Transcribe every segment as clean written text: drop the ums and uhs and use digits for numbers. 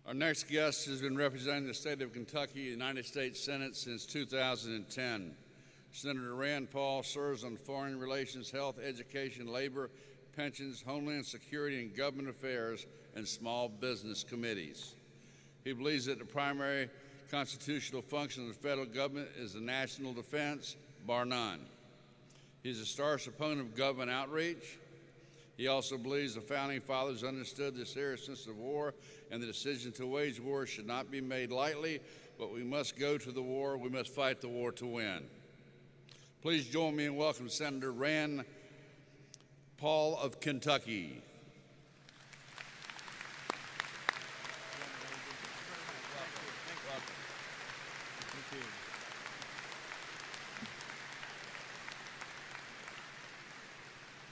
Our next guest has been representing the state of Kentucky in the United States Senate since 2010. Senator Rand Paul serves on Foreign Relations, Health, Education, Labor, Pensions, Homeland Security, and Government Affairs and Small Business Committees. He believes that the primary constitutional function of the federal government is the national defense, bar none. He is a staunch opponent of government outreach. He also believes the Founding Fathers understood the seriousness of war and the decision to wage war should not be made lightly, but we must go to the war. We must fight the war to win. Please join me in welcoming Senator Rand Paul of Kentucky.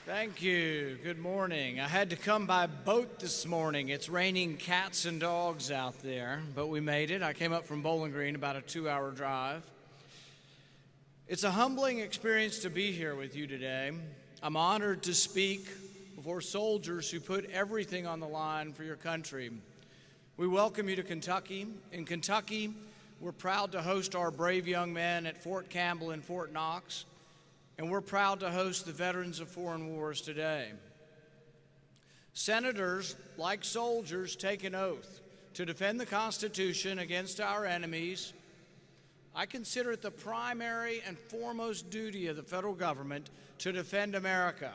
Thank you. Good morning. I had to come by boat this morning. It's raining cats and dogs out there, but we made it. I came up from Bowling Green, about a 2-hour drive. It's a humbling experience to be here with you today. I'm honored to speak before soldiers who put everything on the line for your country. We welcome you to Kentucky. In Kentucky, we're proud to host our brave young men at Fort Campbell and Fort Knox. And we're proud to host the veterans of foreign wars today. Senators, like soldiers, take an oath to defend the Constitution against our enemies. I consider it the primary and foremost duty of the federal government to defend America,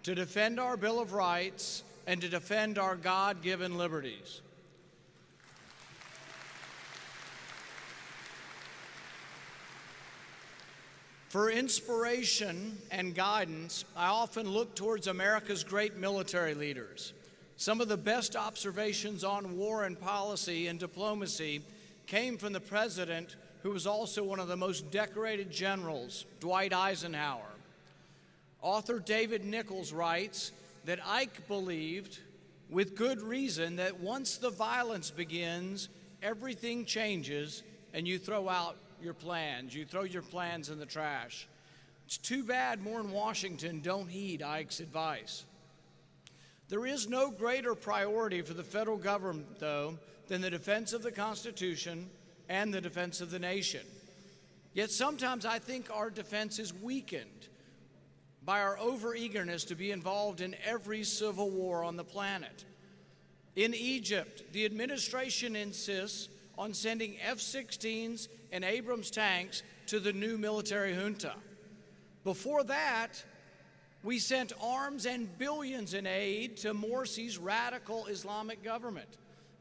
to defend our Bill of Rights, and to defend our God-given liberties. For inspiration and guidance, I often look towards America's great military leaders. Some of the best observations on war and policy and diplomacy came from the president, who was also one of the most decorated generals, Dwight Eisenhower. Author David Nichols writes that Ike believed, with good reason, that once the violence begins, everything changes and you throw out your plans. You throw your plans in the trash. It's too bad more in Washington don't heed Ike's advice. There is no greater priority for the federal government, though, than the defense of the Constitution and the defense of the nation. Yet sometimes I think our defense is weakened by our overeagerness to be involved in every civil war on the planet. In Egypt, the administration insists on sending F-16s and Abrams tanks to the new military junta. Before that, we sent arms and billions in aid to Morsi's radical Islamic government.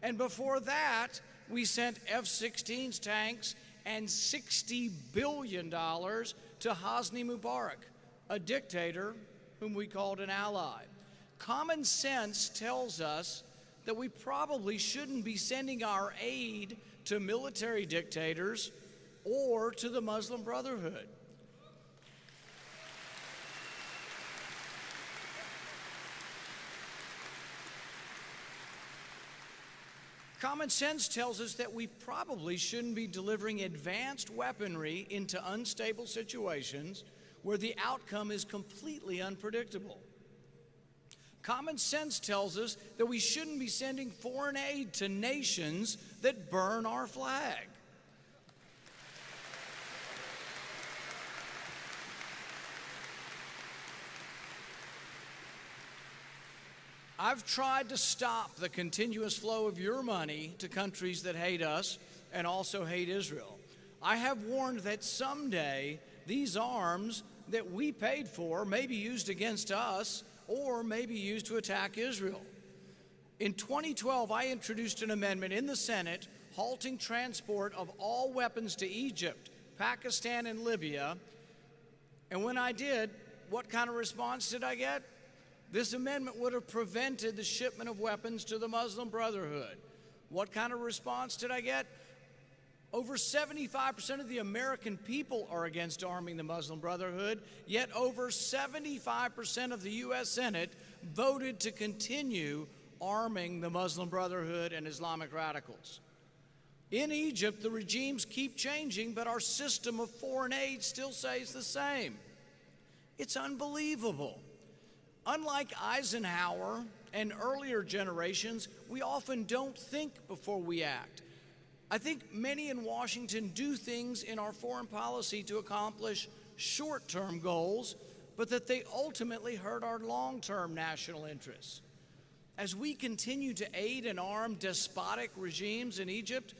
And before that, we sent F-16s, tanks, and $60 billion to Hosni Mubarak, a dictator whom we called an ally. Common sense tells us that we probably shouldn't be sending our aid to military dictators or to the Muslim Brotherhood. Common sense tells us that we probably shouldn't be delivering advanced weaponry into unstable situations where the outcome is completely unpredictable. Common sense tells us that we shouldn't be sending foreign aid to nations that burn our flag. I've tried to stop the continuous flow of your money to countries that hate us and also hate Israel. I have warned that someday these arms that we paid for may be used against us or may be used to attack Israel. In 2012, I introduced an amendment in the Senate halting transport of all weapons to Egypt, Pakistan, and Libya. And when I did, what kind of response did I get? This amendment would have prevented the shipment of weapons to the Muslim Brotherhood. What kind of response did I get? Over 75% of the American people are against arming the Muslim Brotherhood, yet over 75% of the U.S. Senate voted to continue arming the Muslim Brotherhood and Islamic radicals. In Egypt, the regimes keep changing, but our system of foreign aid still stays the same. It's unbelievable. Unlike Eisenhower and earlier generations, we often don't think before we act. I think many in Washington do things in our foreign policy to accomplish short-term goals, but that they ultimately hurt our long-term national interests. As we continue to aid and arm despotic regimes in Egypt,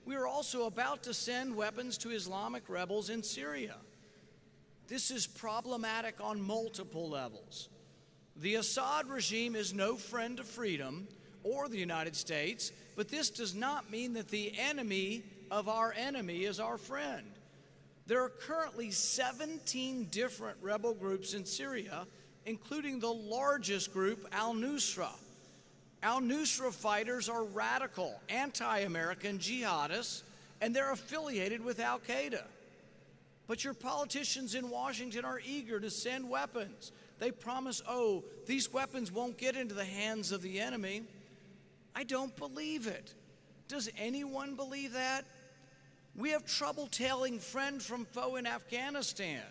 we are also about to send weapons to Islamic rebels in Syria. This is problematic on multiple levels. The Assad regime is no friend of freedom or the United States, but this does not mean that the enemy of our enemy is our friend. There are currently 17 different rebel groups in Syria, including the largest group, al-Nusra. Al-Nusra fighters are radical, anti-American jihadists, and they're affiliated with al-Qaeda. But your politicians in Washington are eager to send weapons. They promise, oh, these weapons won't get into the hands of the enemy. I don't believe it. Does anyone believe that? We have trouble telling friend from foe in Afghanistan,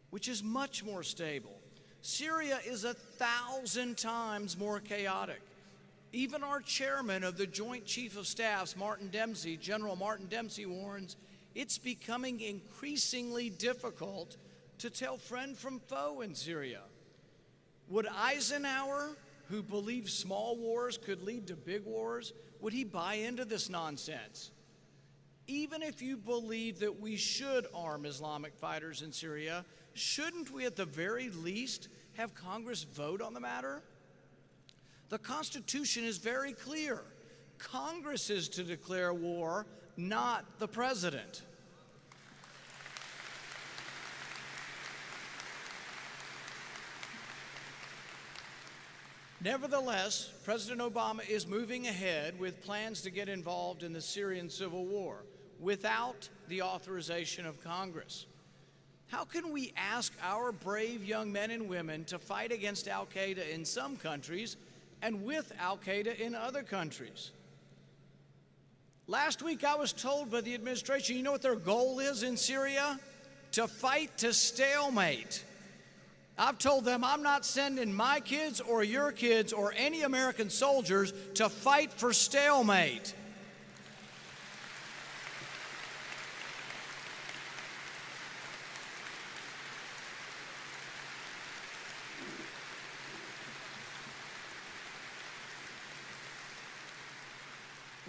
which is much more stable. Syria is 1,000 times more chaotic. Even our chairman of the Joint Chief of Staffs, General Martin Dempsey, warns it's becoming increasingly difficult to tell friend from foe in Syria. Would Eisenhower, who believed small wars could lead to big wars, would he buy into this nonsense? Even if you believe that we should arm Islamic fighters in Syria, shouldn't we at the very least have Congress vote on the matter? The Constitution is very clear. Congress is to declare war, not the president. Nevertheless, President Obama is moving ahead with plans to get involved in the Syrian civil war without the authorization of Congress. How can we ask our brave young men and women to fight against al-Qaeda in some countries and with al-Qaeda in other countries? Last week I was told by the administration, you know what their goal is in Syria? To fight to stalemate. I've told them I'm not sending my kids or your kids or any American soldiers to fight for stalemate.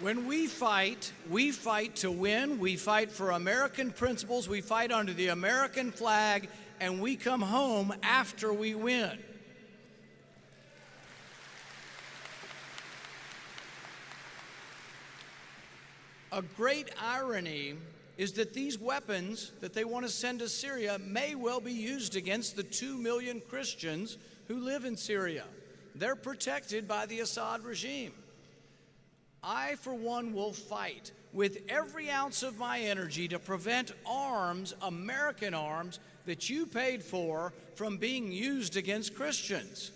When we fight to win, we fight for American principles, we fight under the American flag, and we come home after we win. A great irony is that these weapons that they want to send to Syria may well be used against the 2 million Christians who live in Syria. They're protected by the Assad regime. I, for one, will fight with every ounce of my energy to prevent arms, American arms, that you paid for from being used against Christians.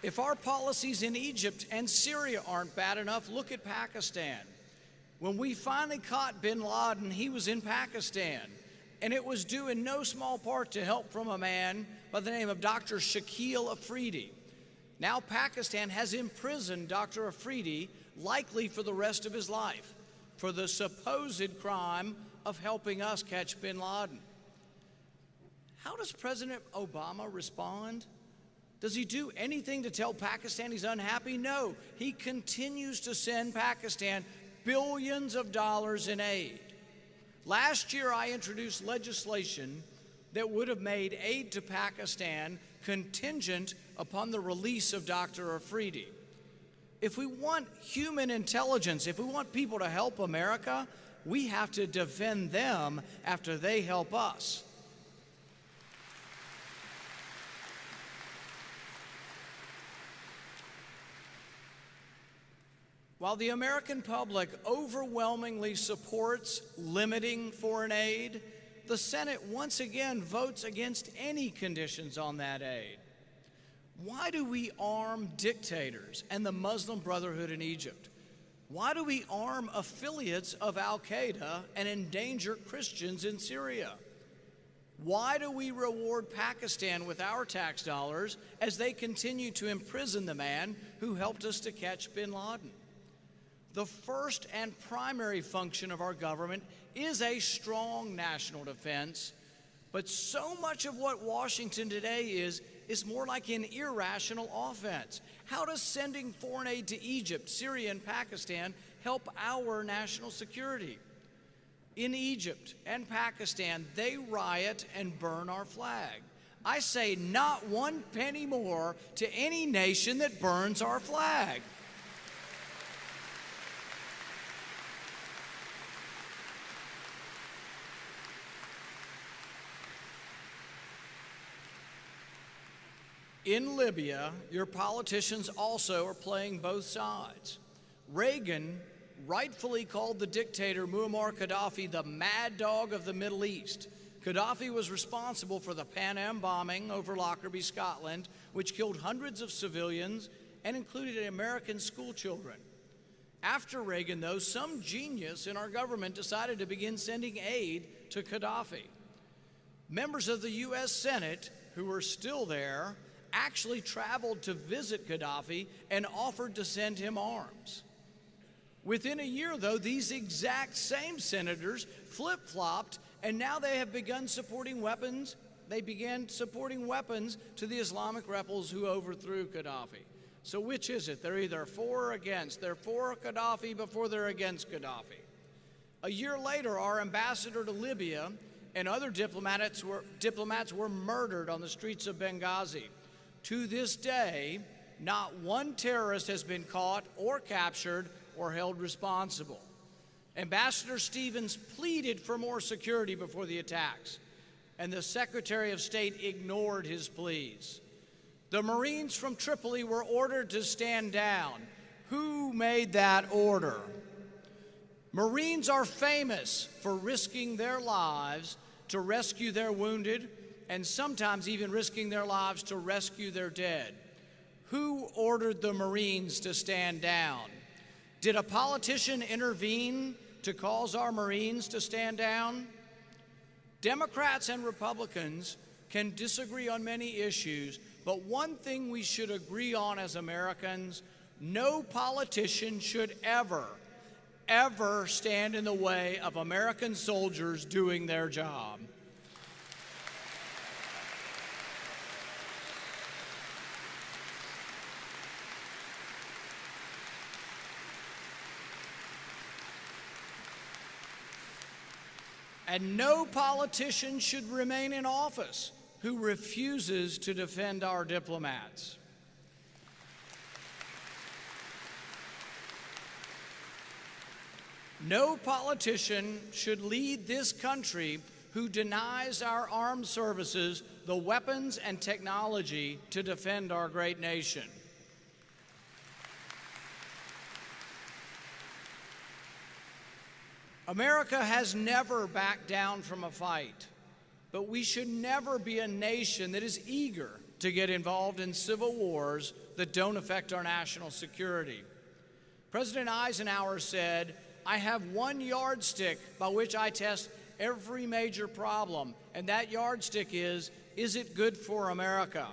If our policies in Egypt and Syria aren't bad enough, look at Pakistan. When we finally caught bin Laden, he was in Pakistan, and it was due in no small part to help from a man by the name of Dr. Shakil Afridi. Now Pakistan has imprisoned Dr. Afridi, likely for the rest of his life, for the supposed crime of helping us catch bin Laden. How does President Obama respond? Does he do anything to tell Pakistan he's unhappy? No, he continues to send Pakistan billions of dollars in aid. Last year, I introduced legislation that would have made aid to Pakistan contingent upon the release of Dr. Afridi. If we want human intelligence, if we want people to help America, we have to defend them after they help us. While the American public overwhelmingly supports limiting foreign aid, the Senate once again votes against any conditions on that aid. Why do we arm dictators and the Muslim Brotherhood in Egypt? Why do we arm affiliates of al-Qaeda and endanger Christians in Syria? Why do we reward Pakistan with our tax dollars as they continue to imprison the man who helped us to catch bin Laden? The first and primary function of our government is a strong national defense, but so much of what Washington today is more like an irrational offense. How does sending foreign aid to Egypt, Syria, and Pakistan help our national security? In Egypt and Pakistan, they riot and burn our flag. I say not one penny more to any nation that burns our flag. In Libya, your politicians also are playing both sides. Reagan rightfully called the dictator Muammar Gaddafi the mad dog of the Middle East. Gaddafi was responsible for the Pan Am bombing over Lockerbie, Scotland, which killed hundreds of civilians and included American school children. After Reagan, though, some genius in our government decided to begin sending aid to Gaddafi. Members of the U.S. Senate, who were still there, actually traveled to visit Gaddafi and offered to send him arms. Within a year, though, these exact same senators flip-flopped, and now they have begun supporting weapons. They began supporting weapons to the Islamic rebels who overthrew Gaddafi. So which is it? They're either for or against. They're for Gaddafi before they're against Gaddafi. A year later, our ambassador to Libya and other diplomats were murdered on the streets of Benghazi. To this day, not one terrorist has been caught or captured or held responsible. Ambassador Stevens pleaded for more security before the attacks, and the Secretary of State ignored his pleas. The Marines from Tripoli were ordered to stand down. Who made that order? Marines are famous for risking their lives to rescue their wounded, and sometimes even risking their lives to rescue their dead. Who ordered the Marines to stand down? Did a politician intervene to cause our Marines to stand down? Democrats and Republicans can disagree on many issues, but one thing we should agree on as Americans: no politician should ever stand in the way of American soldiers doing their job. And no politician should remain in office who refuses to defend our diplomats. No politician should lead this country who denies our armed services the weapons and technology to defend our great nation. America has never backed down from a fight, but we should never be a nation that is eager to get involved in civil wars that don't affect our national security. President Eisenhower said, "I have one yardstick by which I test every major problem, and that yardstick is it good for America?"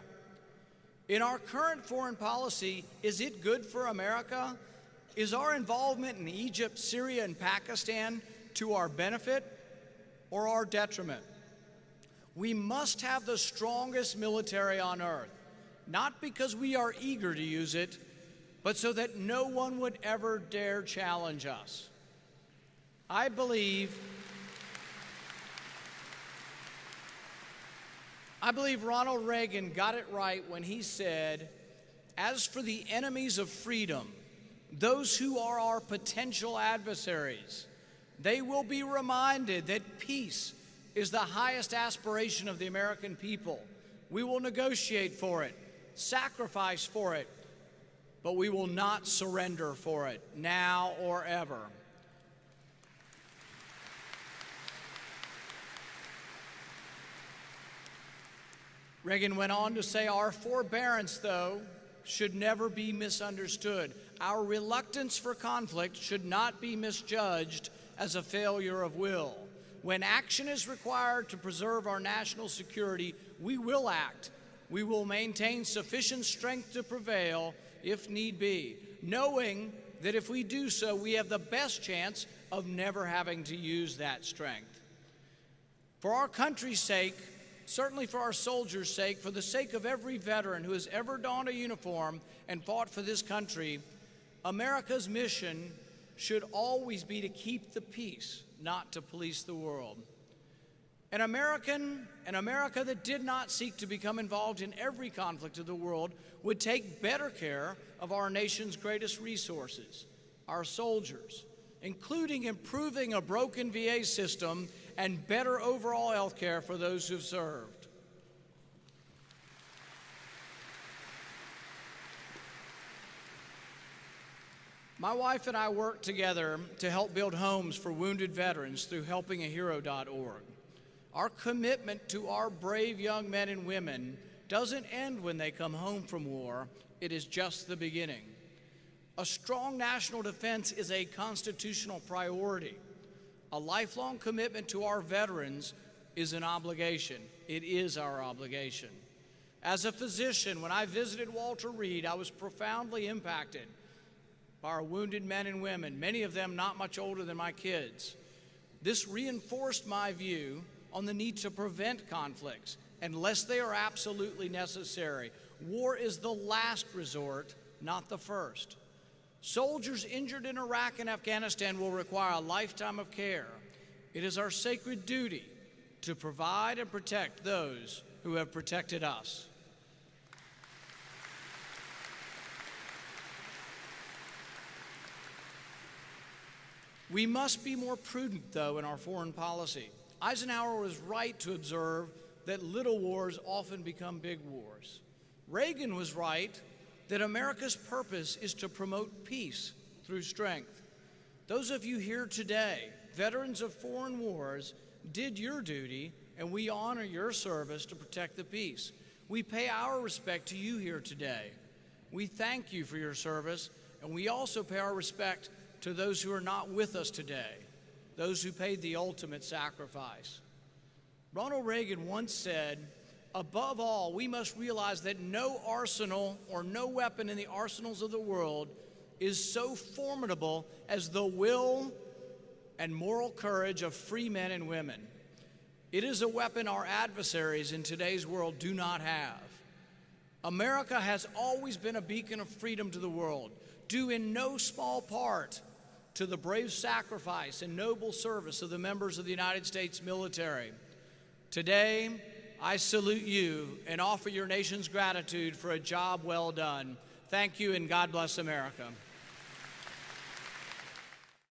In our current foreign policy, is it good for America? Is our involvement in Egypt, Syria, and Pakistan to our benefit or our detriment? We must have the strongest military on earth, not because we are eager to use it, but so that no one would ever dare challenge us. I believe Ronald Reagan got it right when he said, "As for the enemies of freedom, those who are our potential adversaries, they will be reminded that peace is the highest aspiration of the American people. We will negotiate for it, sacrifice for it, but we will not surrender for it, now or ever." Reagan went on to say, "Our forbearance, though, should never be misunderstood. Our reluctance for conflict should not be misjudged as a failure of will. When action is required to preserve our national security, we will act. We will maintain sufficient strength to prevail if need be, knowing that if we do so, we have the best chance of never having to use that strength. For our country's sake, certainly for our soldiers' sake, for the sake of every veteran who has ever donned a uniform and fought for this country, America's mission should always be to keep the peace, not to police the world. An America that did not seek to become involved in every conflict of the world would take better care of our nation's greatest resources, our soldiers, including improving a broken VA system and better overall health care for those who've served. My wife and I work together to help build homes for wounded veterans through helpingahero.org. Our commitment to our brave young men and women doesn't end when they come home from war. It is just the beginning. A strong national defense is a constitutional priority. A lifelong commitment to our veterans is an obligation. It is our obligation. As a physician, when I visited Walter Reed, I was profoundly impacted by our wounded men and women, many of them not much older than my kids. This reinforced my view on the need to prevent conflicts unless they are absolutely necessary. War is the last resort, not the first. Soldiers injured in Iraq and Afghanistan will require a lifetime of care. It is our sacred duty to provide and protect those who have protected us. We must be more prudent, though, in our foreign policy. Eisenhower was right to observe that little wars often become big wars. Reagan was right that America's purpose is to promote peace through strength. Those of you here today, veterans of foreign wars, did your duty, and we honor your service to protect the peace. We pay our respect to you here today. We thank you for your service, and we also pay our respect to those who are not with us today, those who paid the ultimate sacrifice. Ronald Reagan once said, "Above all, we must realize that no arsenal or no weapon in the arsenals of the world is so formidable as the will and moral courage of free men and women. It is a weapon our adversaries in today's world do not have. America has always been a beacon of freedom to the world, due in no small part to the brave sacrifice and noble service of the members of the United States military. Today, I salute you and offer your nation's gratitude for a job well done. Thank you, and God bless America."